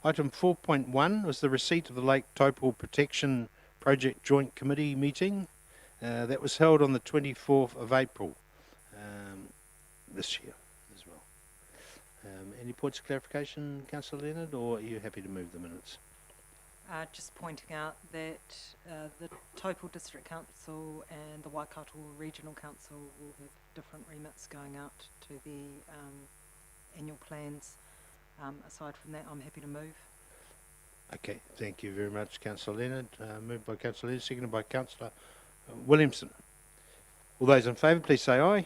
Item 4.1 was the receipt of the Lake Taupo Protection Project Joint Committee meeting. That was held on the 24th of April this year as well. Any points of clarification, Councillor Leonard, or are you happy to move the minutes? Just pointing out that the Taupo District Council and the Waikato Regional Council will have different remits going out to the annual plans. Aside from that, I'm happy to move. Okay, thank you very much, Councillor Leonard. Moved by Councillor Leonard, seconded by Councillor Williamson. All those in favour, please say aye.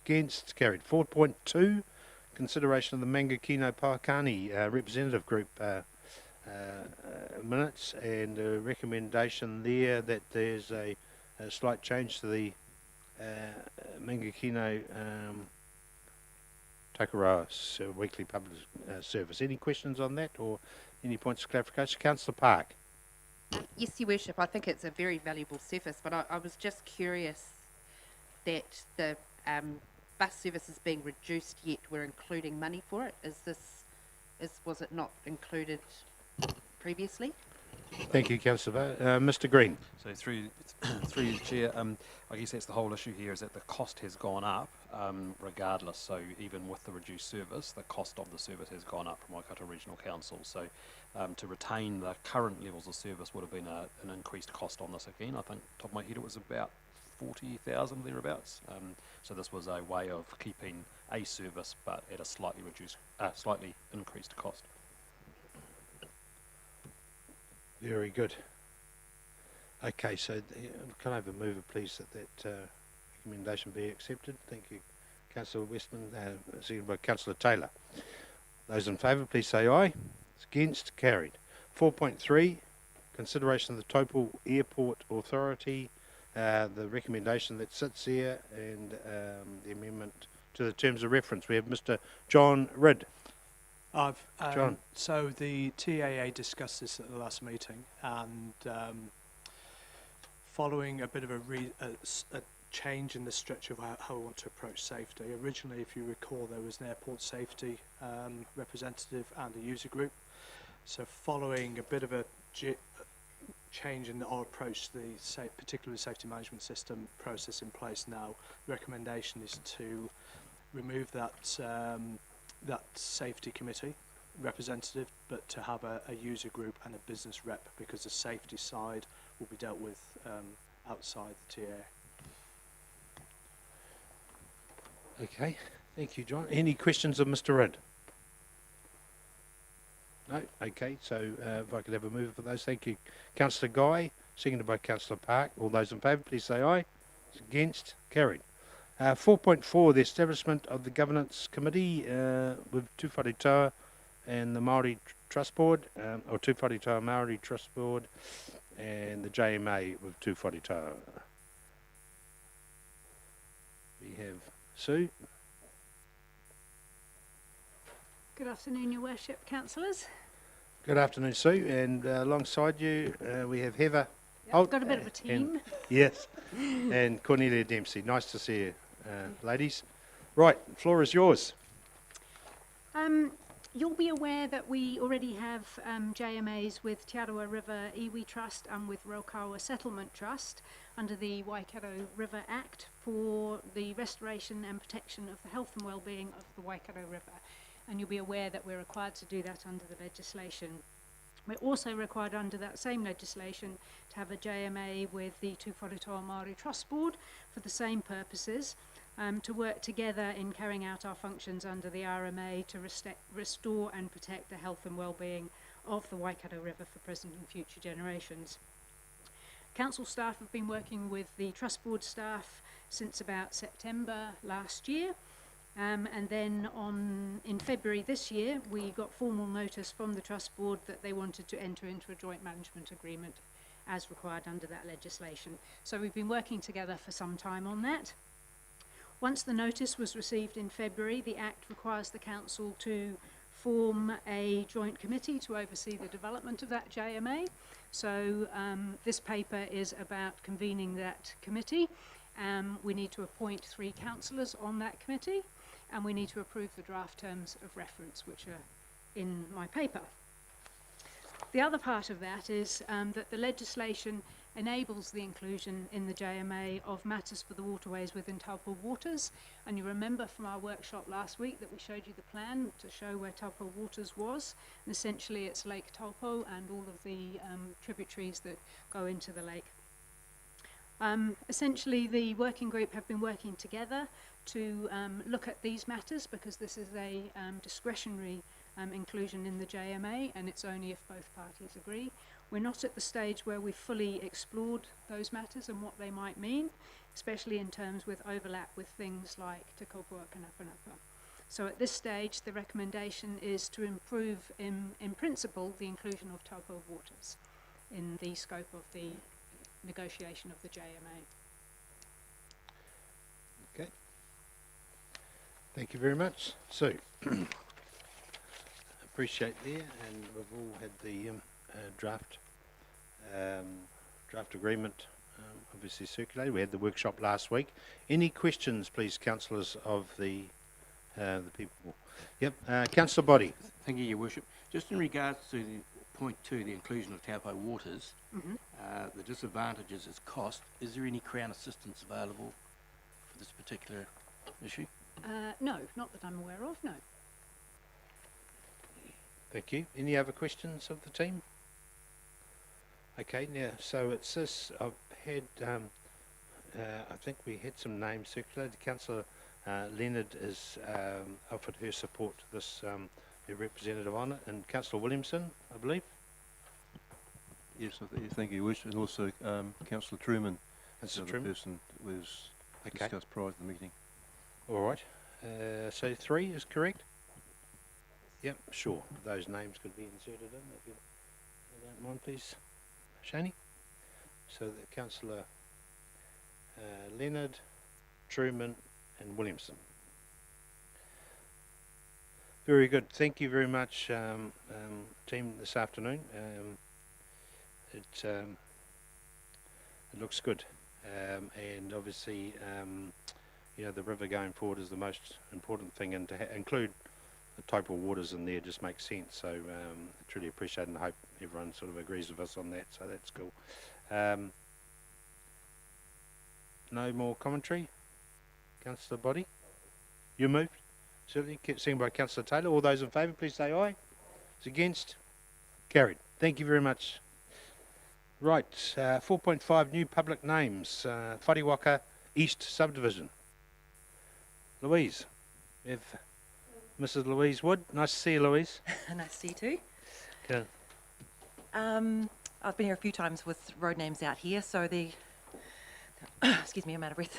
Against, it's carried. 4.2, consideration of the Mangakino-Pouakani representative group minutes, and a recommendation there that there's a slight change to the Mangakino weekly public service. Any questions on that or any points of clarification? Councillor Park. Yes, Your Worship, I think it's a very valuable service, but I was just curious that the bus service is being reduced, yet we're including money for it. Was it not included previously? Thank you, Councillor. Mr. Green. So through you, Chair, I guess that's the whole issue here, is that the cost has gone up regardless. So even with the reduced service, the cost of the service has gone up from Waikato Regional Council. So to retain the current levels of service would have been an increased cost on this again. I think, top of my head, it was about 40,000 thereabouts. So this was a way of keeping a service but at a slightly increased cost. Very good. Okay, so can I have a mover, please, that recommendation be accepted? Thank you, Councillor Westman, seconded by Councillor Taylor. Those in favour, please say aye. Against, carried. 4.3, consideration of the Taupo Airport Authority, the recommendation that sits here, and the amendment to the terms of reference. We have Mr. John Ridd. John. So the TAA discussed this at the last meeting, and following a bit of a change in the structure of how we want to approach safety. Originally, if you recall, there was an airport safety representative and a user group. So following a bit of a change in our approach to the particular safety management system process in place now, the recommendation is to remove that that safety committee representative, but to have a user group and a business rep, because the safety side will be dealt with outside the TA. Okay, thank you, John. Any questions of Mr. Ridd? No? Okay, so if I could have a mover for those. Thank you. Councillor Guy, seconded by Councillor Park. All those in favour, please say aye. Against? Carried. 4.4, the establishment of the Governance Committee with Tū Wharetoa and the Māori Trust Board, or Tū Wharetoa Māori Trust Board, and the JMA with Tū Wharetoa. We have Sue. Good afternoon, Your Worship, Councillors. Good afternoon, Sue, and alongside you we have Heather. Yep, I've got a bit of a team. Yes, and Cornelia Dempsey. Nice to see you, ladies. Right, floor is yours. You'll be aware that we already have JMAs with Te Arawa River Iwi Trust and with Raukawa Settlement Trust under the Waikato River Act for the restoration and protection of the health and well-being of the Waikato River. And you'll be aware that we're required to do that under the legislation. We're also required under that same legislation to have a JMA with the Tū Wharetoa Māori Trust Board for the same purposes, to work together in carrying out our functions under the RMA to restore and protect the health and well-being of the Waikato River for present and future generations. Council staff have been working with the Trust Board staff since about September last year. And then in February this year, we got formal notice from the Trust Board that they wanted to enter into a joint management agreement as required under that legislation. So we've been working together for some time on that. Once the notice was received in February, the Act requires the Council to form a joint committee to oversee the development of that JMA. So this paper is about convening that committee. We need to appoint 3 councillors on that committee, and we need to approve the draft terms of reference, which are in my paper. The other part of that is that the legislation enables the inclusion in the JMA of matters for the waterways within Taupo waters. And you remember from our workshop last week that we showed you the plan to show where Taupo waters was. And essentially it's Lake Taupo and all of the tributaries that go into the lake. Essentially the working group have been working together to look at these matters, because this is a discretionary inclusion in the JMA, and it's only if both parties agree. We're not at the stage where we've fully explored those matters and what they might mean, especially in terms with overlap with things like Te Kopua Kanapanapa. So at this stage, the recommendation is to improve, in principle, the inclusion of Taupo waters in the scope of the negotiation of the JMA. Okay. Thank you very much. So, appreciate there, and we've all had the draft agreement obviously circulated. We had the workshop last week. Any questions, please, councillors, of the people? Yep, Councillor Body. Thank you, Your Worship. Just in regards to the point 2, the inclusion of Taupo waters, the disadvantages is cost. Is there any Crown assistance available for this particular issue? No, not that I'm aware of, no. Thank you. Any other questions of the team? Okay, now, so it's this, I've had, I think we had some names circulated. Councillor Leonard has offered her support to this, her representative on it, and Councillor Williamson, I believe. Yes, thank you, Your Worship, and also Councillor Truman, Councillor the Truman. person was Okay. discussed prior to the meeting. All right. So 3 is correct? Yep, sure. Those names could be inserted in, if you don't mind, please, Shani. So the Councillor Leonard, Truman and Williamson. Very good. Thank you very much, team, this afternoon. It looks good. And obviously, you know, the river going forward is the most important thing, and to include the Taupo waters in there just makes sense. So I truly appreciate it, and I hope everyone sort of agrees with us on that, so that's cool. No more commentary? Councillor Body? You moved? Certainly. Seconded by Councillor Taylor. All those in favour, please say aye. Those against? Carried. Thank you very much. Right, 4.5 new public names. Whariwaka East Subdivision. Louise. We have Mrs. Louise Wood. Nice to see you, Louise. Nice to see you too. Okay. I've been here a few times with road names out here, so excuse me, I'm out of breath.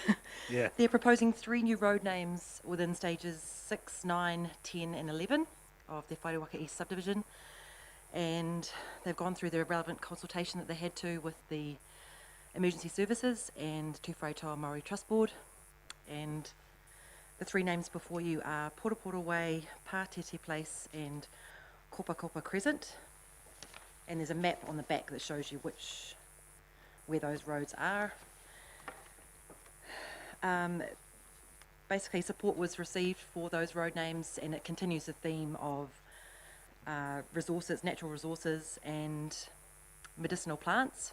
Yeah. They're proposing 3 new road names within stages 6, 9, 10 and 11 of the Whariwaka East subdivision, and they've gone through the relevant consultation that they had to with the emergency services and Te Whaitoa Māori Trust Board, and the 3 names before you are Porapora Way, Pātete Place and Kopa Crescent, and there's a map on the back that shows you where those roads are. Basically, support was received for those road names, and it continues the theme of resources, natural resources and medicinal plants.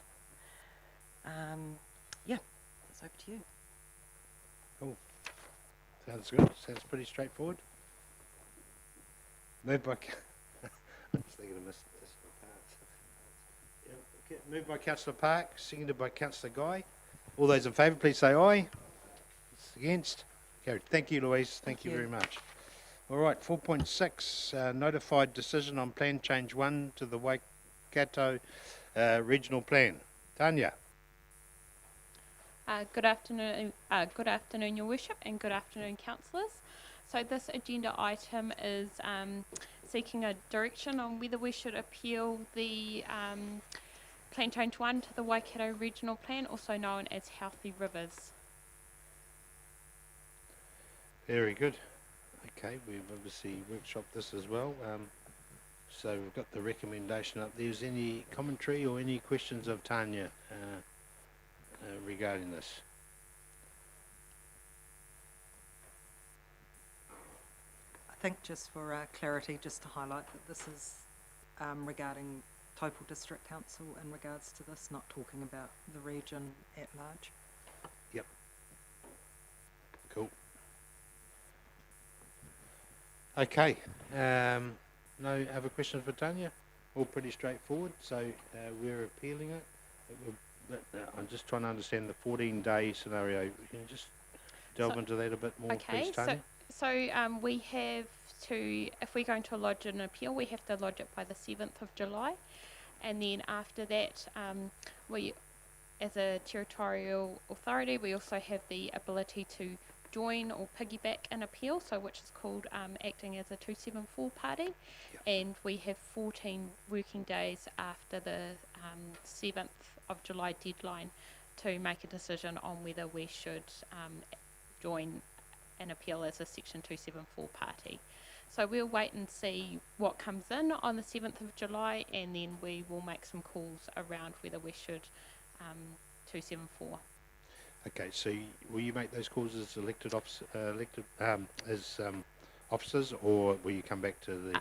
Yeah, that's over to you. Cool. Sounds good. Sounds pretty straightforward. Moved by... I'm just thinking of Mr. Parks. Yeah, okay. Moved by Councillor Park, seconded by Councillor Guy. All those in favour, please say aye. Against? Carried. Thank you, Louise. Thank you very much. All right, 4.6, notified decision on plan change 1 to the Waikato regional plan. Tanya. Good afternoon, Your Worship, and good afternoon, councillors. So this agenda item is seeking a direction on whether we should appeal the plan change 1 to the Waikato regional plan, also known as Healthy Rivers. Very good. Okay, we've obviously workshopped this as well. So we've got the recommendation up there. Is any commentary or any questions of Tanya regarding this? I think just for clarity, just to highlight that this is regarding Taupo District Council in regards to this, not talking about the region at large. Yep. Cool. Okay. No other questions for Tanya? All pretty straightforward. So we're appealing it. I'm just trying to understand the 14-day scenario. Can you just delve into that a bit more, please, Tanya? So we have to, if we're going to lodge an appeal, we have to lodge it by the 7th of July. And then after that, we, as a territorial authority, we also have the ability to join or piggyback an appeal, so which is called acting as a 274 party. Yep. And we have 14 working days after the 7th of July deadline to make a decision on whether we should join an appeal as a Section 274 party. So we'll wait and see what comes in on the 7th of July, and then we will make some calls around whether we should 274. Okay, so will you make those calls as elected officers, or will you come back to the...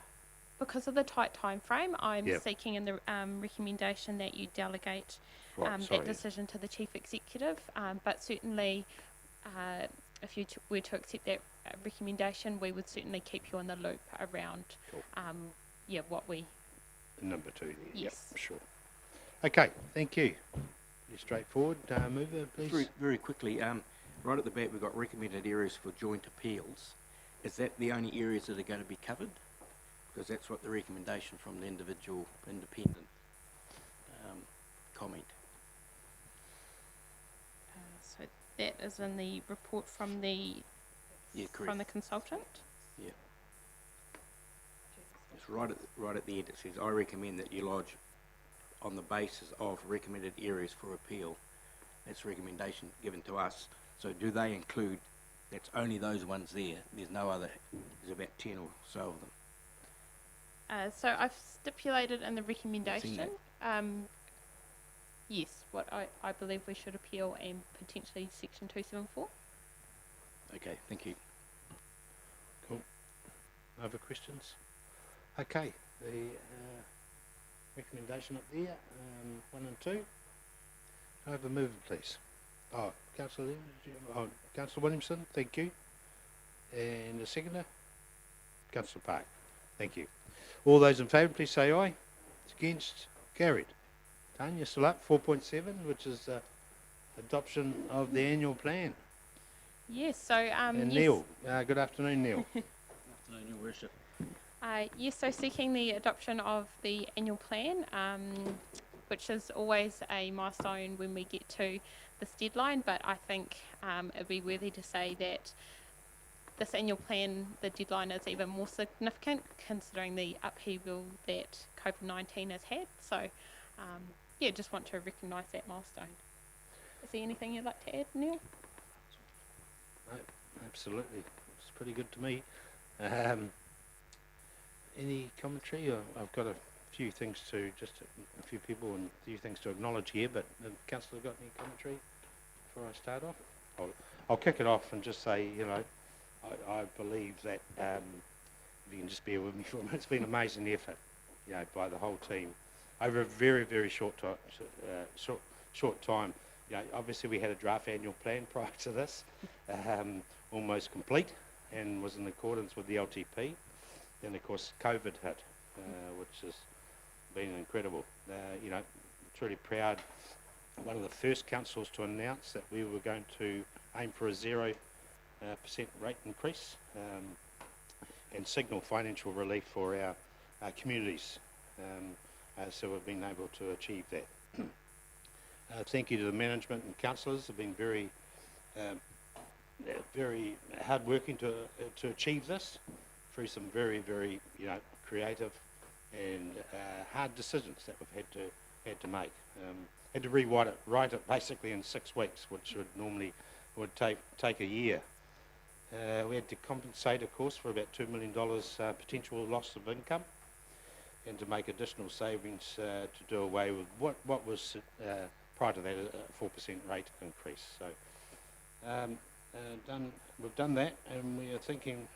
Because of the tight time frame, I'm Yep. seeking in the recommendation that you delegate Right, that decision to the Chief Executive, but certainly if you were to accept that recommendation, we would certainly keep you in the loop around Cool. what we... Number 2 there. Yes. Yep, sure. Okay, thank you. Pretty straightforward. Mover, please. Very quickly, right at the back we've got recommended areas for joint appeals. Is that the only areas that are going to be covered? Because that's what the recommendation from the individual independent comment. So that is in the report from the consultant. Yeah. It's right at the end. It says, I recommend that you lodge on the basis of recommended areas for appeal. That's a recommendation given to us. So do they include, that's only those ones there? There's no other, there's about 10 or so of them. So I've stipulated in the recommendation, yes, what I believe we should appeal and potentially Section 274. Okay, thank you. Cool. Other questions? Okay, the recommendation up there, 1 and 2. Can I have a mover, please? Oh, Councillor Williamson, thank you. And the seconder? Councillor Park, thank you. All those in favour, please say aye. Against? Carried. Tanya, still up, 4.7, which is adoption of the annual plan. Yes, so And yes. Neil, good afternoon, Neil. Afternoon, Your Worship. Yes, so seeking the adoption of the annual plan, which is always a milestone when we get to this deadline, but I think it'd be worthy to say that this annual plan, the deadline is even more significant considering the upheaval that COVID-19 has had. So, just want to recognise that milestone. Is there anything you'd like to add, Neil? No, absolutely. It's pretty good to me. Any commentary? I've got a few things to, a few people and a few things to acknowledge here, but the Councillor got any commentary before I start off? I'll kick it off and just say, I believe that, if you can just bear with me for a minute, it's been an amazing effort, by the whole team over a very, very short time. Obviously we had a draft annual plan prior to this, almost complete, and was in accordance with the LTP. Then of course COVID hit, which has been incredible. Truly proud. One of the first councils to announce that we were going to aim for a 0% rate increase and signal financial relief for our communities. So we've been able to achieve that. Thank you to the management and councillors who have been very, very hard working to achieve this through some very, very creative and hard decisions that we've had to make. Had to write it basically in 6 weeks, which would take a year. We had to compensate, of course, for about $2 million potential loss of income, and to make additional savings to do away with what was prior to that a 4% rate increase. So we've done that, and we are thinking.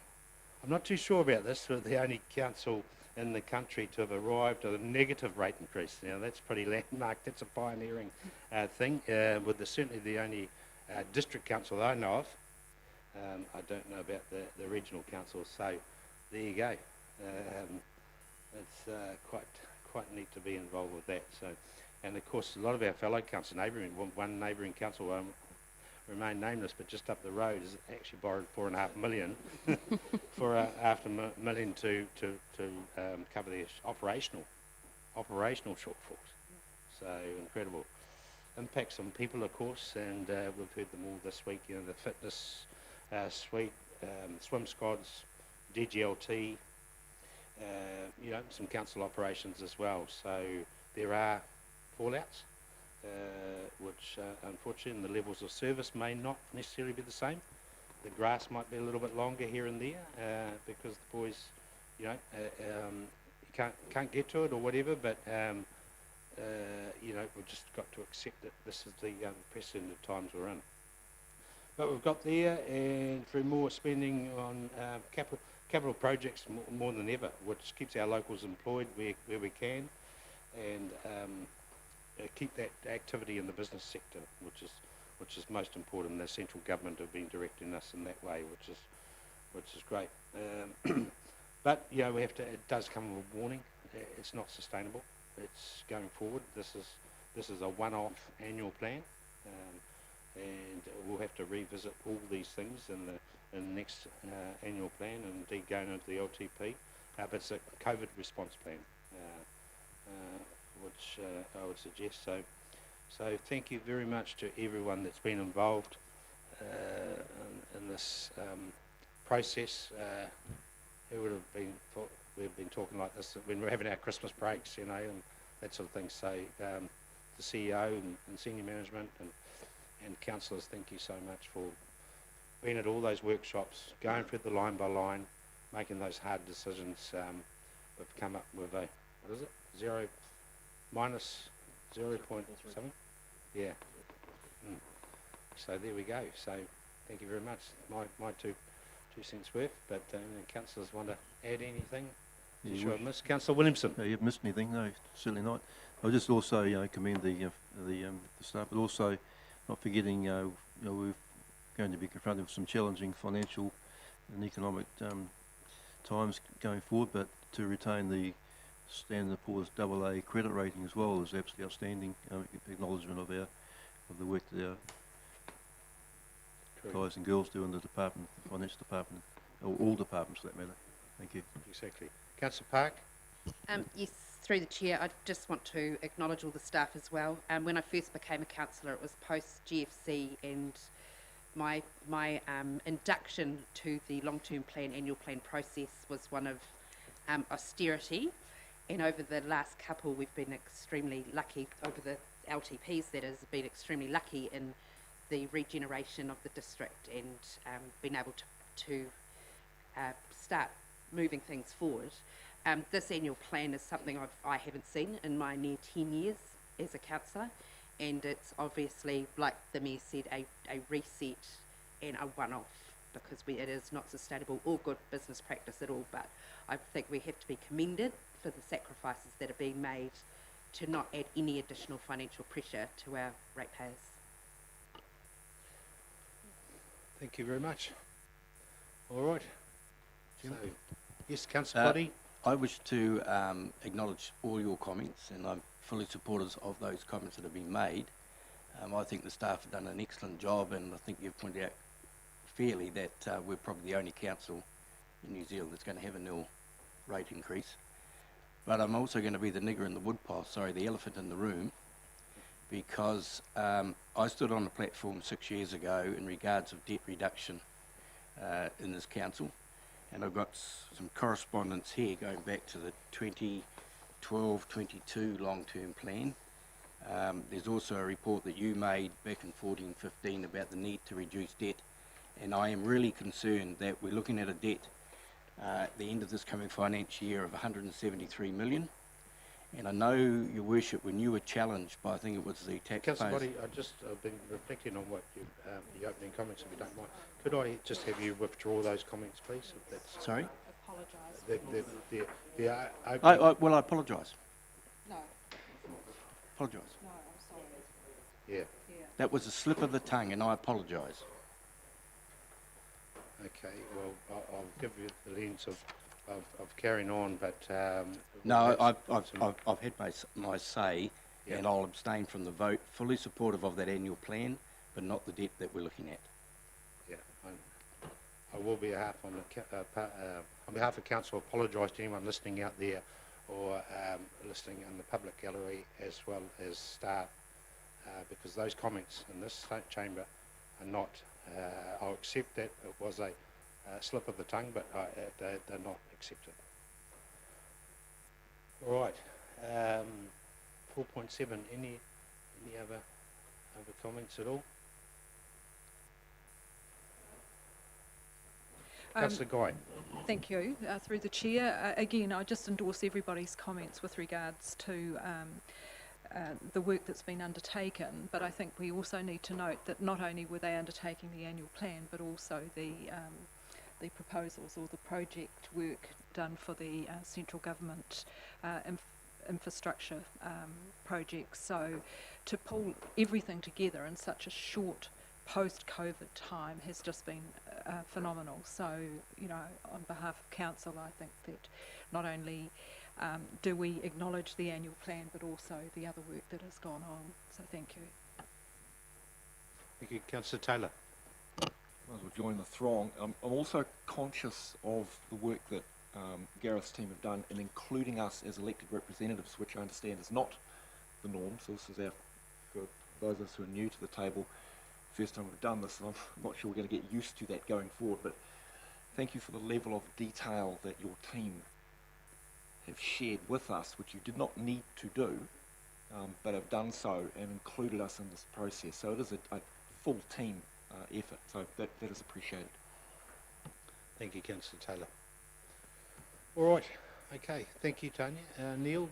I'm not too sure about this. We're the only council in the country to have arrived at a negative rate increase. Now that's pretty landmark. That's a pioneering thing. With certainly the only district council that I know of. I don't know about the regional councils. So there you go. It's quite neat to be involved with that. So, and of course, a lot of our fellow council one neighbouring council remain nameless, but just up the road has actually borrowed $4.5 million for after million to cover their operational shortfalls. So incredible impacts on people, of course, and we've heard them all this week. You know, the fitness suite, swim squads, DGLT. You know, some council operations as well. So there are fallouts, which unfortunately the levels of service may not necessarily be the same. The grass might be a little bit longer here and there because the boys, you know, can't get to it or whatever. But you know, we've just got to accept that this is the unprecedented times we're in. But we've got there, and through more spending on capital projects more than ever, which keeps our locals employed where we can, and keep that activity in the business sector, which is most important. The central government have been directing us in that way, which is great. But you know, it does come with a warning. It's not sustainable. It's going forward. This is a one-off annual plan. And we'll have to revisit all these things in the next annual plan, and indeed going into the LTP. But it's a COVID response plan, which I would suggest. So thank you very much to everyone that's been involved in this process. Who would have been thought we've been talking like this when we're having our Christmas breaks, you know, and that sort of thing. So the CEO and senior management and councillors, thank you so much for being at all those workshops, going through the line by line, making those hard decisions. We've come up with a, what is it, minus 0 point something? Yeah. So there we go. So thank you very much. My two cents worth. But councillors want to add anything? Yeah, Sure, Miss Councillor Williamson. No, you've missed anything? No, certainly not. I'll just also commend the staff, but also not forgetting we're going to be confronted with some challenging financial and economic times going forward, but to retain the Standard & Poor's AA credit rating as well is absolutely outstanding. Acknowledgement of the work that our guys and girls do in the department, the finance department, or all departments for that matter. Thank you. Exactly. Councillor Park. Yes, through the chair, I just want to acknowledge all the staff as well. When I first became a councillor, it was post GFC, and my induction to the long-term plan, annual plan process was one of austerity. And over the last couple, we've been extremely lucky, over the LTPs that has been extremely lucky in the regeneration of the district and been able to start moving things forward. This annual plan is something I haven't seen in my near 10 years as a councillor, and it's obviously, like the Mayor said, a reset and a one-off, because it is not sustainable or good business practice at all. But I think we have to be commended for the sacrifices that are being made to not add any additional financial pressure to our ratepayers. Thank you very much. All right. So, yes, Councillor Boddy. I wish to acknowledge all your comments, and I'm fully supportive of those comments that have been made. I think the staff have done an excellent job, and I think you've pointed out fairly that we're probably the only council in New Zealand that's going to have a nil rate increase. But I'm also going to be the nigger in the woodpile, the elephant in the room, because I stood on a platform 6 years ago in regards of debt reduction in this council, and I've got some correspondence here going back to the 2012-22 long-term plan. There's also a report that you made back in 14-15 about the need to reduce debt, and I am really concerned that we're looking at a debt at the end of this coming financial year of 173 million. And I know, Your Worship, when you were challenged by, I think it was the taxpayers... Councillor Boddy, I've been reflecting on what you, the opening comments, if you don't mind. Could I just have you withdraw those comments, please? If that's... Sorry? apologise. Well, I apologise. No, Apologise. no, I'm sorry. Yeah. Yeah. That was a slip of the tongue, and I apologise. Okay. Well, I'll give you the lens of carrying on, but No, that's I've had my say, Yeah. and I'll abstain from the vote. Fully supportive of that annual plan, but not the debt that we're looking at. Yeah, I will be on behalf of council apologise to anyone listening out there or listening in the public gallery as well as staff, because those comments in this chamber are not. I'll accept that it was a slip of the tongue, but they're not accepted. All right. 4.7. Any other comments at all? Councillor Guy. Thank you. Through the chair, again, I just endorse everybody's comments with regards to the work that's been undertaken, but I think we also need to note that not only were they undertaking the annual plan, but also the proposals or the project work done for the central government infrastructure projects. So to pull everything together in such a short post-COVID time has just been phenomenal. So, you know, on behalf of council, I think that not only do we acknowledge the annual plan, but also the other work that has gone on. So thank you. Thank you. Councillor Taylor. Might as well join the throng. I'm also conscious of the work that Gareth's team have done in including us as elected representatives, which I understand is not the norm. So this is for those of us who are new to the table, first time we've done this, and I'm not sure we're going to get used to that going forward, but thank you for the level of detail that your team have shared with us, which you did not need to do, but have done so and included us in this process. So it is a full team effort, so that is appreciated. Thank you, Councillor Taylor. All right. Okay. Thank you, Tanya. Neil,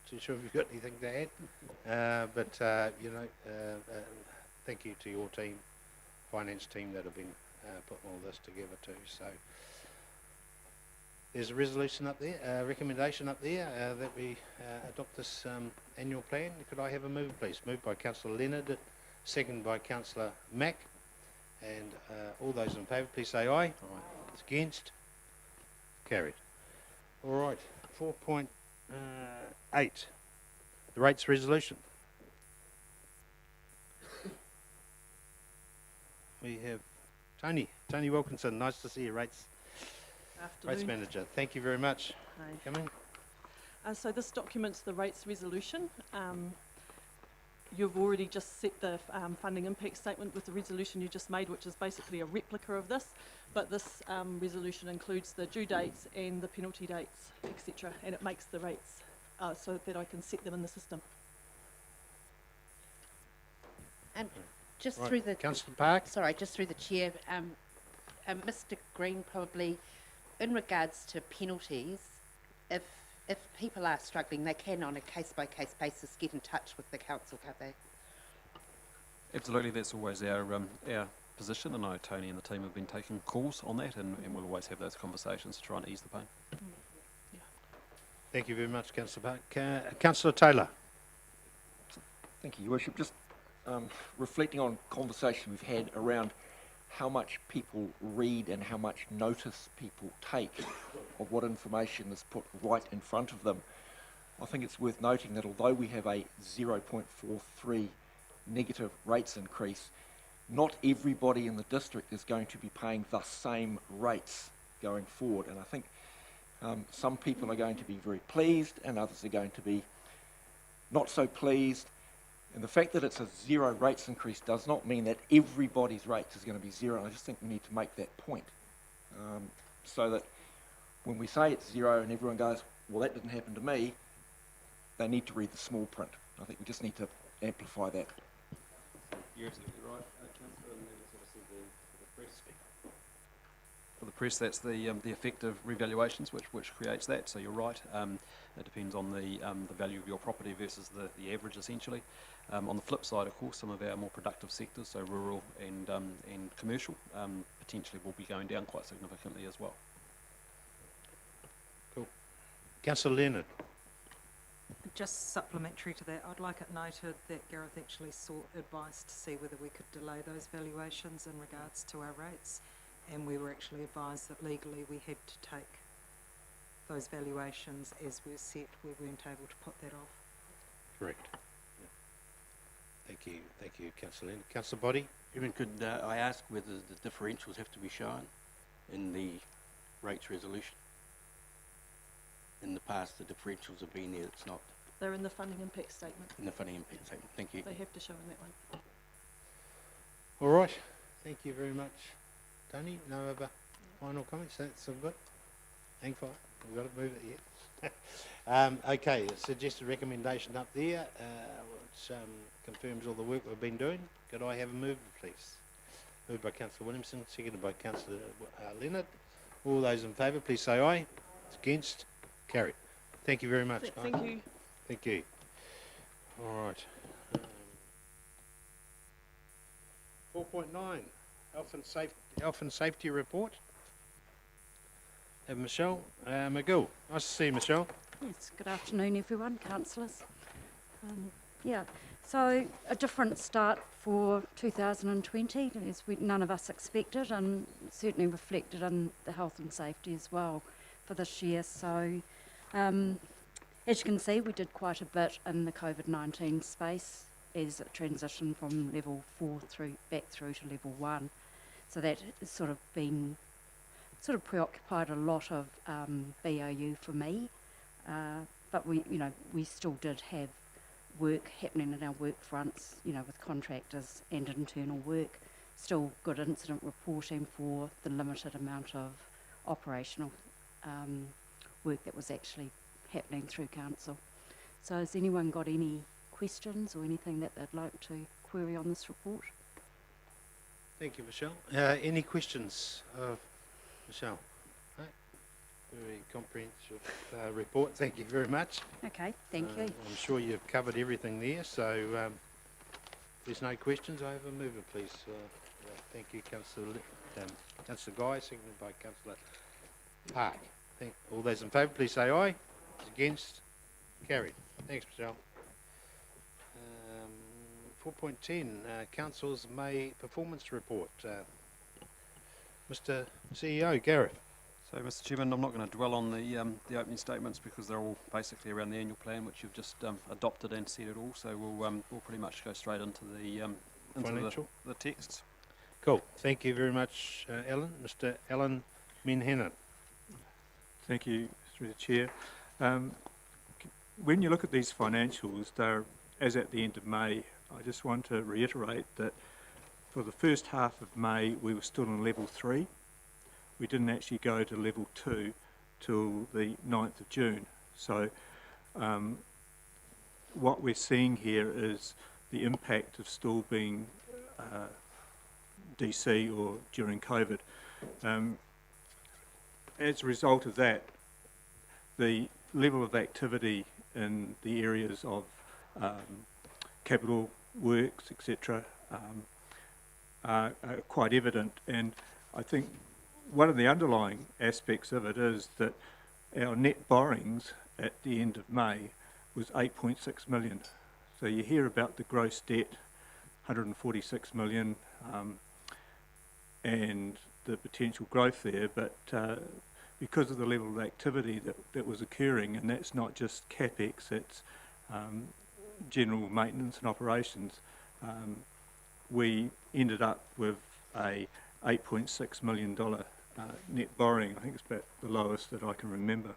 too sure if you've got anything to add, but you know, thank you to your team, finance team that have been putting all this together too. So there's a resolution up there, a recommendation up there that we adopt this annual plan. Could I have a move, please? Moved by Councillor Leonard, second by Councillor Mack, and all those in favour, please say aye. Aye. Against? Carried. All right. 4.8. The rates resolution. We have Tony Wilkinson. Nice to see you, rates manager. Thank you very much. Hi. Come in. So this documents the rates resolution. You've already just set the funding impact statement with the resolution you just made, which is basically a replica of this, but this resolution includes the due dates and the penalty dates, etc., and it makes the rates so that I can set them in the system. Just Right. through the Councillor Park. Sorry, just through the chair, Mr. Green, probably in regards to penalties, if people are struggling, they can on a case-by-case basis get in touch with the council, can't they? Absolutely, that's always our position, and I, Tony and the team have been taking calls on that, and we'll always have those conversations to try and ease the pain. Yeah. Thank you very much, Councillor Park. Councillor Taylor. Thank you, Your Worship. Just reflecting on conversation we've had around how much people read and how much notice people take of what information is put right in front of them, I think it's worth noting that although we have a 0.43 negative rates increase, not everybody in the district is going to be paying the same rates going forward, and I think some people are going to be very pleased and others are going to be not so pleased. And the fact that it's a zero rates increase does not mean that everybody's rates is going to be zero. And I just think we need to make that point so that when we say it's zero and everyone goes, well, that didn't happen to me, they need to read the small print. I think we just need to amplify that. You're absolutely right, Councillor, and that's obviously the press. For the press, that's the effective revaluations which creates that. So you're right. It depends on the value of your property versus the average, essentially. On the flip side, of course, some of our more productive sectors, so rural and commercial, potentially will be going down quite significantly as well. Councillor Leonard. Just supplementary to that, I'd like it noted that Gareth actually sought advice to see whether we could delay those valuations in regards to our rates, and we were actually advised that legally we had to take those valuations as were set. We weren't able to put that off. Correct. Yeah. Thank you, Councillor Leonard. Councillor Body. Even could I ask whether the differentials have to be shown in the rates resolution? In the past, the differentials have been there. It's not They're in the funding impact statement. in the funding impact statement. Thank you. They have to show in that one. All right. Thank you very much, Tony. No other final comments? That's all good. Hang fire. We've got to move it yet. Okay, a suggested recommendation up there, which confirms all the work we've been doing. Could I have a mover, please? Moved by Councillor Williamson, seconded by Councillor Leonard. All those in favour, please say aye. Against? Carried. Thank you very much, guys. Thank you. Thank you. All right. 4.9, Health and Safety Report. Have Michelle McGill. Nice to see you, Michelle. Yes, good afternoon everyone, councillors. So a different start for 2020 as none of us expected, and certainly reflected in the health and safety as well for this year. So as you can see, we did quite a bit in the COVID-19 space as it transitioned from level 4 back through to level 1. So that has sort of preoccupied a lot of BAU for me, but we still did have work happening in our work fronts, with contractors and internal work. Still good incident reporting for the limited amount of operational work that was actually happening through council. So has anyone got any questions or anything that they'd like to query on this report? Thank you, Michelle. Any questions of Michelle? No? Very comprehensive report. Thank you very much. Okay, thank you. I'm sure you've covered everything there, so if there's no questions, I have a mover, please. Thank you, Councillor Guy, seconded by Councillor Park. All those in favour, please say aye. Against? Carried. Thanks, Michelle. 4.10, Council's May Performance Report. Mr. CEO, Gareth. So, Mr. Chairman, I'm not going to dwell on the opening statements because they're all basically around the annual plan, which you've just adopted and said it all. So we'll pretty much go straight into the texts. Cool. Thank you very much, Alan. Mr. Alan Minhenan. Thank you, through the chair. When you look at these financials, they're as at the end of May. I just want to reiterate that for the first half of May, we were still in level 3. We didn't actually go to level 2 till the 9th of June. So what we're seeing here is the impact of still being DC or during COVID. As a result of that, the level of activity in the areas of capital works, etc., are quite evident, and I think one of the underlying aspects of it is that our net borrowings at the end of May was 8.6 million. So you hear about the gross debt, 146 million, and the potential growth there, but because of the level of activity that was occurring, and that's not just CapEx, it's general maintenance and operations, we ended up with a $8.6 million net borrowing. I think it's about the lowest that I can remember.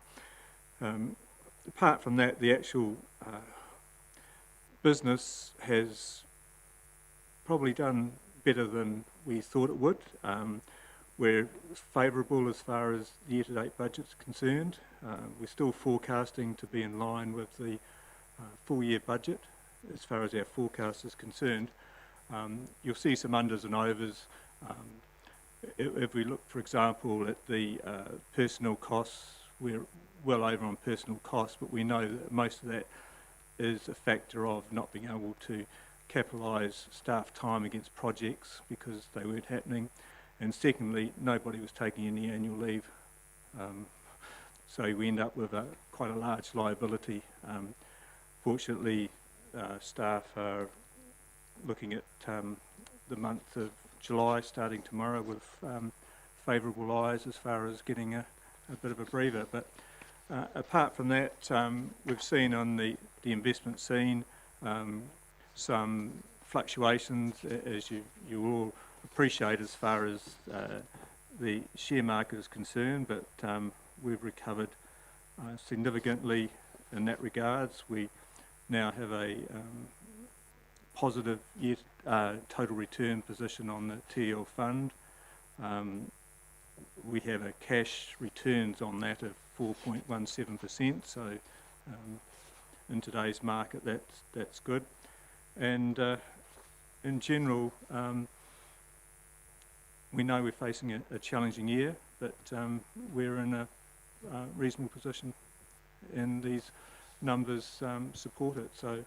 Apart from that, the actual business has probably done better than we thought it would. We're favourable as far as the year-to-date budget's concerned. We're still forecasting to be in line with the full-year budget as far as our forecast is concerned. You'll see some unders and overs. If we look, for example, at the personnel costs, we're well over on personnel costs, but we know that most of that is a factor of not being able to capitalise staff time against projects because they weren't happening. And secondly, nobody was taking any annual leave so we end up with quite a large liability. Fortunately, staff are looking at the month of July starting tomorrow with favourable eyes as far as getting a bit of a breather. But apart from that, we've seen on the investment scene some fluctuations, as you all appreciate, as far as the share market is concerned, but we've recovered significantly in that regards. We now have a positive total return position on the TL fund. We have a cash returns on that of 4.17%, so in today's market that's good. And in general, we know we're facing a challenging year, but we're in a reasonable position, and these numbers support it. So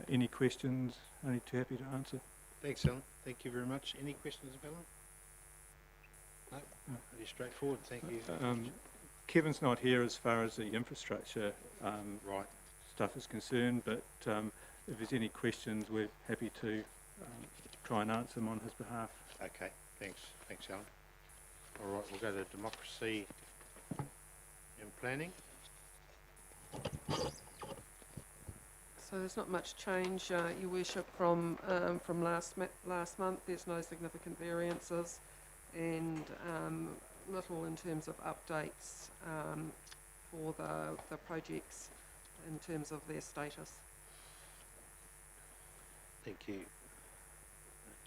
any questions, only too happy to answer. Thanks, Alan. Thank you very much. Any questions of Alan? No? Pretty straightforward. Thank you. Kevin's not here as far as the infrastructure right. stuff is concerned, but if there's any questions, we're happy to try and answer them on his behalf. Okay, thanks. Thanks, Alan. All right, we'll go to democracy and planning. So there's not much change, Your Worship, from last month. There's no significant variances, and little in terms of updates for the projects in terms of their status. Thank you.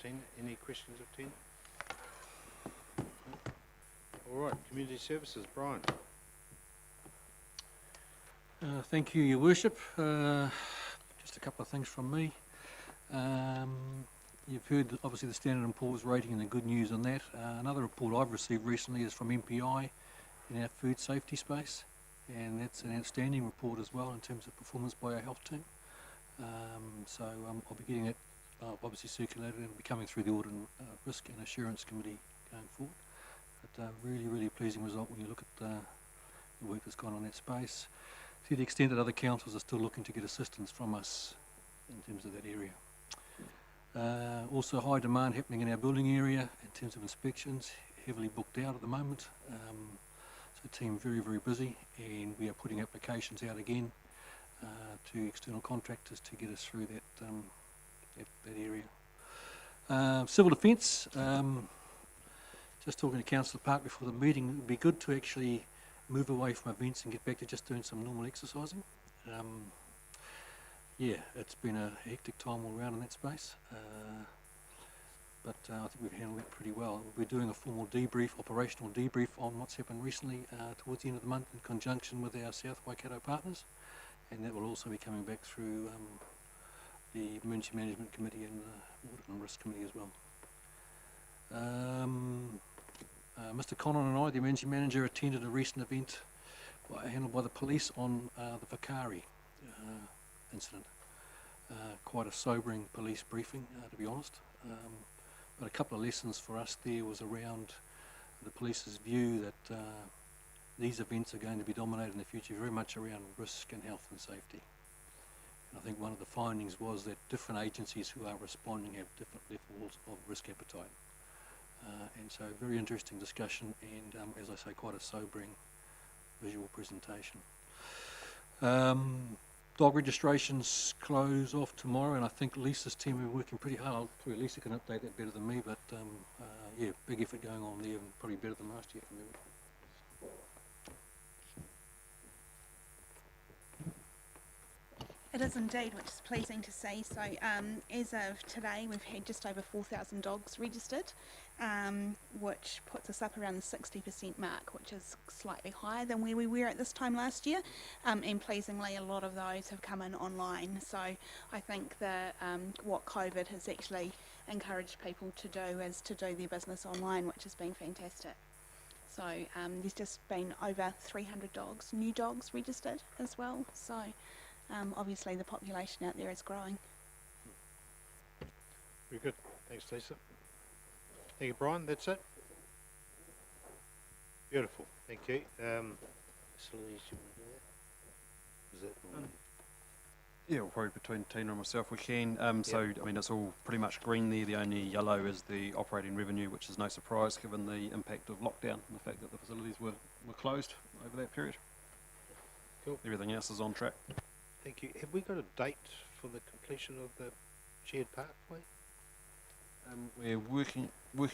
Tina, any questions of Tina? All right, community services, Brian. Thank you, Your Worship. Just a couple of things from me. You've heard obviously the Standard & Poor's rating and the good news on that. Another report I've received recently is from MPI in our food safety space, and that's an outstanding report as well in terms of performance by our health team. So I'll be getting it obviously circulated, and it'll be coming through the Audit and Risk and Assurance Committee going forward. But really, really pleasing result when you look at the work that's gone on in that space, to the extent that other councils are still looking to get assistance from us in terms of that area. Also high demand happening in our building area in terms of inspections, heavily booked out at the moment. So team very, very busy, and we are putting applications out again to external contractors to get us through that area. Civil defence, just talking to Councillor Park before the meeting, it would be good to actually move away from events and get back to just doing some normal exercising. Yeah, it's been a hectic time all around in that space, but I think we've handled it pretty well. We're doing a formal debrief, operational debrief on what's happened recently towards the end of the month in conjunction with our South Waikato partners, and that will also be coming back through the Emergency Management Committee and the Audit and Risk Committee as well. Mr. Connon and I, the Emergency Manager, attended a recent event handled by the police on the whakaaro incident. Quite a sobering police briefing, to be honest. But a couple of lessons for us there was around the police's view that these events are going to be dominated in the future very much around risk and health and safety. And I think one of the findings was that different agencies who are responding have different levels of risk appetite. And so very interesting discussion, and as I say, quite a sobering visual presentation. Dog registrations close off tomorrow, and I think Lisa's team are working pretty hard. Probably Lisa can update that better than me, but yeah, big effort going on there, and probably better than last year for me. It is indeed, which is pleasing to see. So as of today, we've had just over 4,000 dogs registered, which puts us up around the 60% mark, which is slightly higher than where we were at this time last year. And pleasingly, a lot of those have come in online. So I think that what COVID has actually encouraged people to do is to do their business online, which has been fantastic. So there's just been over 300 dogs, new dogs registered as well. So obviously the population out there is growing. Very good. Thanks, Lisa. Thank you, Brian. That's it. Beautiful. Thank you. facilities you want to do that? Is that all? Yeah, well, probably between Tina and myself we can. So, I mean, it's all pretty much green there. The only yellow is the operating revenue, which is no surprise given the impact of lockdown and the fact that the facilities were closed over that period. Cool. Everything else is on track. Thank you. Have we got a date for the completion of the shared parkway? We're working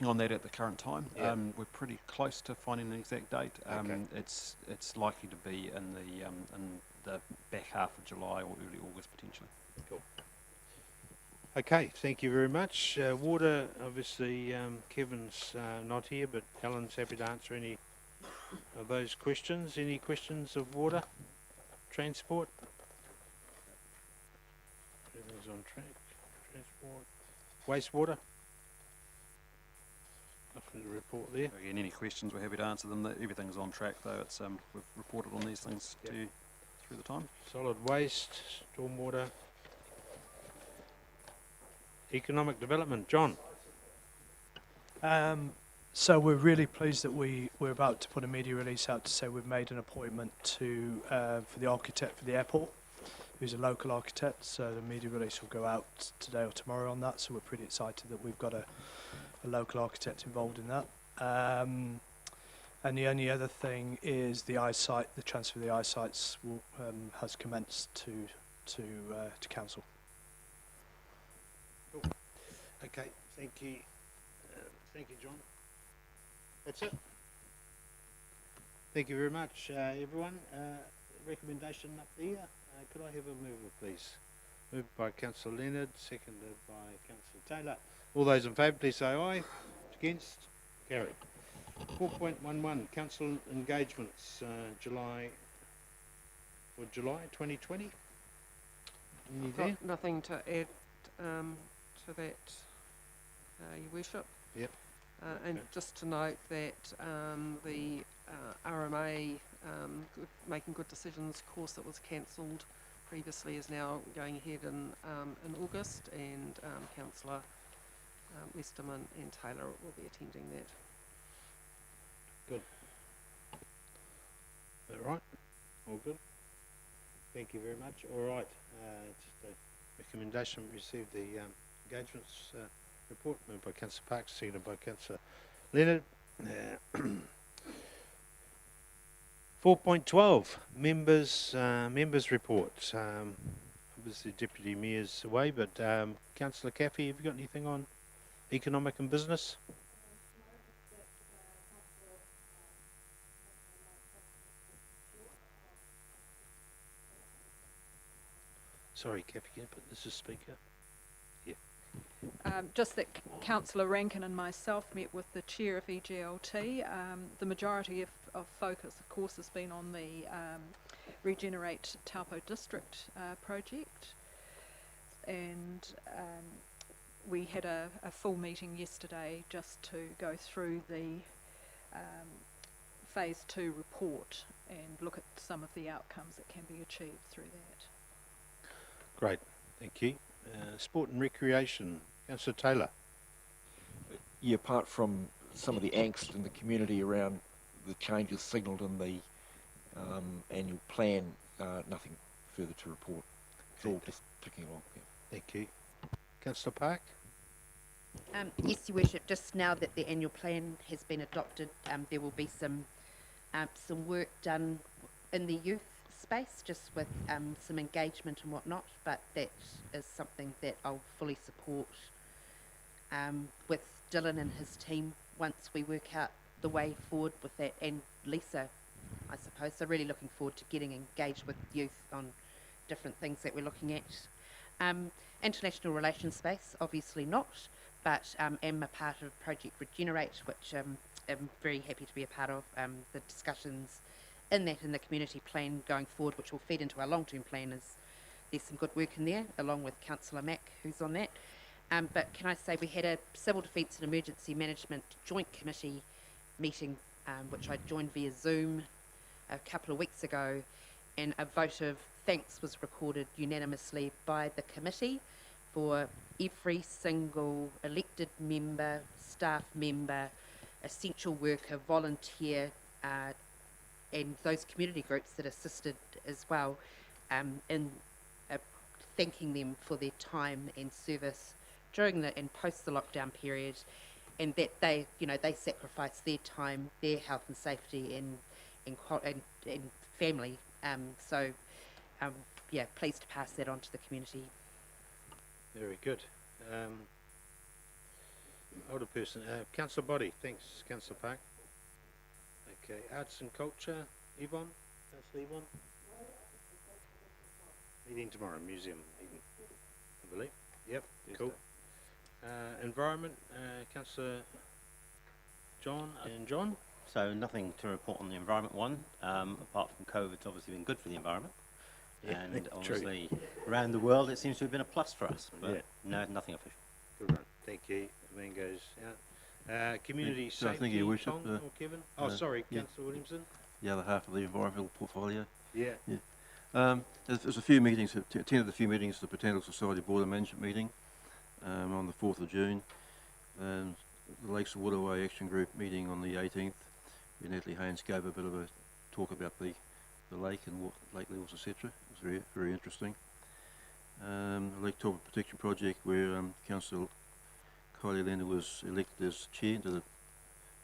on that at the current time. Yeah. We're pretty close to finding an exact date. Okay. It's likely to be in the back half of July or early August potentially. Cool. Okay, thank you very much. Water, obviously, Kevin's not here, but Alan's happy to answer any of those questions. Any questions of water? Transport? Everything's on track. Transport. Wastewater? Nothing to report there. Again, any questions, we're happy to answer them. Everything's on track though. It's we've reported on these things to you through the time. Solid waste, stormwater. Economic development, John. So we're really pleased that we're about to put a media release out to say we've made an appointment to for the architect for the airport, who's a local architect. So the media release will go out today or tomorrow on that. So we're pretty excited that we've got a local architect involved in that. And the only other thing is the eyesight. The transfer of the eyesights has commenced to council. Cool. Okay, thank you. Thank you, John. That's it. Thank you very much, everyone. Recommendation up there. Could I have a mover, please? Moved by Councillor Leonard, seconded by Councillor Taylor. All those in favour, please say aye. Against? Carried. 4.11, council engagements, July 2020. Any there? Got nothing to add to that, Your Worship. Yep. And just to note that the RMA making good decisions course that was cancelled previously is now going ahead in August, and Councillor Westerman and Taylor will be attending that. Good. All right. All good. Thank you very much. All right. Just a recommendation. We received the engagements report moved by Councillor Parks, seconded by Councillor Leonard. 4.12 members report. Obviously Deputy Mayor's away, but Councillor Caffey, have you got anything on economic and business? Sorry, Caffey, can you put this as speaker? Yeah. Just that Councillor Rankin and myself met with the chair of EGLT. The majority of focus, of course, has been on the Regenerate Taupo District project, and we had a full meeting yesterday just to go through the Phase 2 report and look at some of the outcomes that can be achieved through that. Great, thank you. Sport and recreation, Councillor Taylor. Yeah, apart from some of the angst in the community around the changes signalled in the annual plan, nothing further to report. It's all just ticking along. Yeah. Thank you. Councillor Park? Yes, Your Worship, just now that the annual plan has been adopted, there will be some work done in the youth space, just with some engagement and whatnot, but that is something that I'll fully support with Dylan and his team once we work out the way forward with that, and Lisa, I suppose. So really looking forward to getting engaged with youth on different things that we're looking at. International relations space, obviously not, but am a part of Project Regenerate, which I'm very happy to be a part of. The discussions in the community plan going forward, which will feed into our long-term plan, is there's some good work in there, along with Councillor Mack, who's on that. But can I say we had a Civil Defence and Emergency Management Joint Committee meeting, which I joined via Zoom a couple of weeks ago, and a vote of thanks was recorded unanimously by the committee for every single elected member, staff member, essential worker, volunteer, and those community groups that assisted as well, in thanking them for their time and service during the and post the lockdown period, and that they, you know, they sacrificed their time, their health and safety, and family. Yeah, pleased to pass that on to the community. Very good. Older person, Councillor Body, thanks, Councillor Park. Okay, Arts and Culture, Yvonne, Councillor Yvonne. Meeting tomorrow, museum meeting, I believe. Yep, cool. Environment, Councillor John and John. So nothing to report on the environment one, apart from COVID's obviously been good for the environment. Yeah, And true. obviously around the world it seems to have been a plus for us, but no, nothing official. Good one, thank you. Mangoes out. Community safety, thank you, Your Worship. Tom or Kevin? Oh, sorry, yeah. Councillor Williamson. The other half of the environmental portfolio. Yeah. There's a few meetings, attended a few meetings of the Botanical Society Board of Management meeting on the 4th of June. The Lakes Waterway Action Group meeting on the 18th, where Natalie Haynes gave a bit of a talk about the lake and lake levels, etc. It was very, very interesting. The Lake Taupo Protection Project, where Councillor Kylie Leonard was elected as chair, did a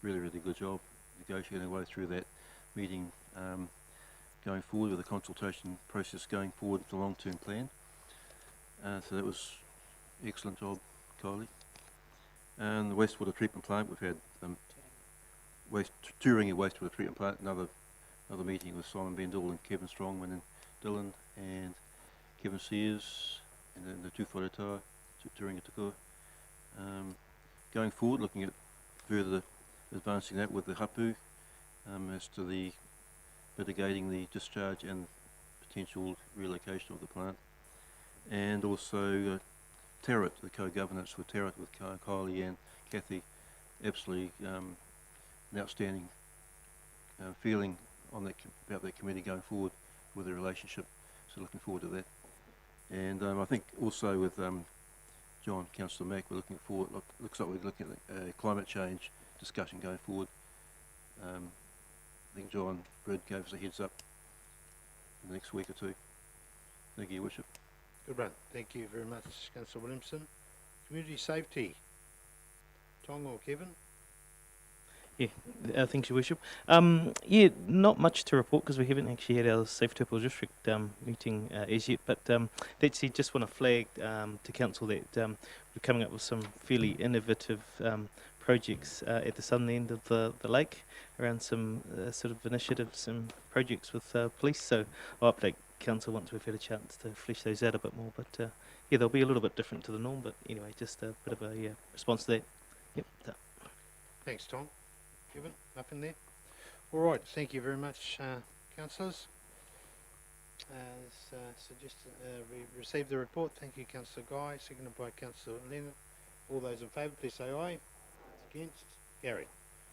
really, really good job negotiating our way through that meeting, going forward with the consultation process going forward with the long-term plan. So that was excellent job, Kylie. And the wastewater treatment plant, we've had Turangi wastewater treatment plant, another meeting with Simon Bendall and Kevin Strongman and Dylan and Kevin Sears and then the Tuwharetoa, Turangi-Tongariro. Going forward, looking at further advancing that with the hapu as to the mitigating the discharge and potential relocation of the plant, and also Tarot, the co-governance with Tarot with Kylie and Kathy, absolutely an outstanding feeling on that about that committee going forward with the relationship. So looking forward to that, and I think also with John, Councillor Mack, we're looking forward. Looks like we're looking at a climate change discussion going forward. I think John Brid gave us a heads up in the next week or two. Thank you, Your Worship. Good one. Thank you very much, Councillor Williamson. Community safety, Tong or Kevin? Yeah, thanks, Your Worship. Not much to report because we haven't actually had our Safe Taupo District meeting as yet, but that said, just want to flag to Council that we're coming up with some fairly innovative projects at the southern end of the lake around some sort of initiatives and projects with police, so I'll update Council once we've had a chance to flesh those out a bit more, but they'll be a little bit different to the norm, but anyway, just a bit of a response to that. Yep. Thanks, Tom. Kevin, nothing there? All right, thank you very much, councillors. As suggested, we received the report. Thank you, Councillor Guy, seconded by Councillor Leonard. All those in favour, please say aye. Against? Carried.